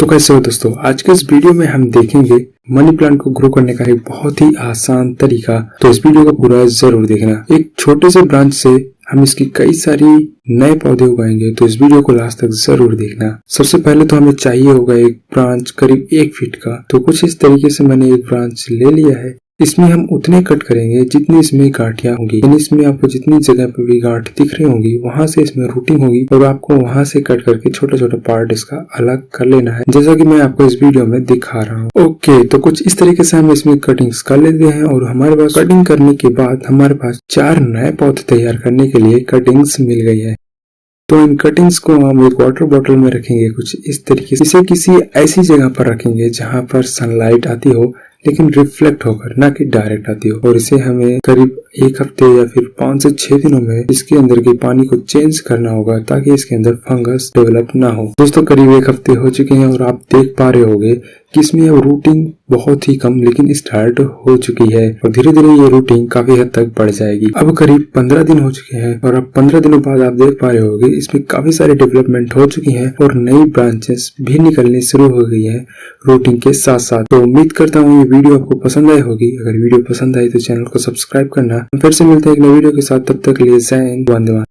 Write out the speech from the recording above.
तो कैसे हो दोस्तों, आज के इस वीडियो में हम देखेंगे मनी प्लांट को ग्रो करने का एक बहुत ही आसान तरीका। तो इस वीडियो को पूरा जरूर देखना। एक छोटे से ब्रांच से हम इसकी कई सारी नए पौधे उगाएंगे, तो इस वीडियो को लास्ट तक जरूर देखना। सबसे पहले तो हमें चाहिए होगा एक ब्रांच करीब 1 फीट का। तो कुछ इस तरीके से मैंने एक ब्रांच ले लिया है। इसमें हम उतने कट करेंगे जितनी इसमें गांठियां होंगी, यानी इसमें आपको जितनी जगह पे भी गांठ दिख रही होंगी वहां से इसमें रूटिंग होगी और आपको वहां से कट करके छोटे छोटे पार्ट इसका अलग कर लेना है, जैसा कि मैं आपको इस वीडियो में दिखा रहा हूँ। ओके, तो कुछ इस तरीके से हम इसमें कटिंग्स कर लेते हैं और हमारे पास कटिंग करने के बाद हमारे पास 4 नए पौधे तैयार करने के लिए कटिंग्स मिल गई है। तो इन कटिंग्स को हम एक वाटर बॉटल में रखेंगे कुछ इस तरीके से। इसे किसी ऐसी जगह पर रखेंगे जहां पर सनलाइट आती हो लेकिन रिफ्लेक्ट होकर, ना कि डायरेक्ट आती हो। और इसे हमें करीब 1 हफ्ते या फिर 5 से 6 दिनों में इसके अंदर के पानी को चेंज करना होगा ताकि इसके अंदर फंगस डेवलप ना हो। दोस्तों, करीब 1 हफ्ते हो चुके हैं और आप देख पा रहे होंगे कि इसमें अब रूटिंग बहुत ही कम लेकिन स्टार्ट हो चुकी है और धीरे धीरे ये रूटिंग काफी हद तक बढ़ जाएगी। अब करीब 15 दिन हो चुके हैं और अब 15 दिनों बाद आप देख पा रहे होंगे इसमें काफी सारी डेवलपमेंट हो चुकी है और नई ब्रांचेस भी निकलनी शुरू हो गई है रूटिंग के साथ साथ। तो उम्मीद करता हूँ ये वीडियो आपको पसंद आई होगी। अगर वीडियो पसंद आई तो चैनल को सब्सक्राइब करना। फिर से मिलते हैं एक नई वीडियो के साथ, तब तक के लिए जय हिंद, वंदे मातरम।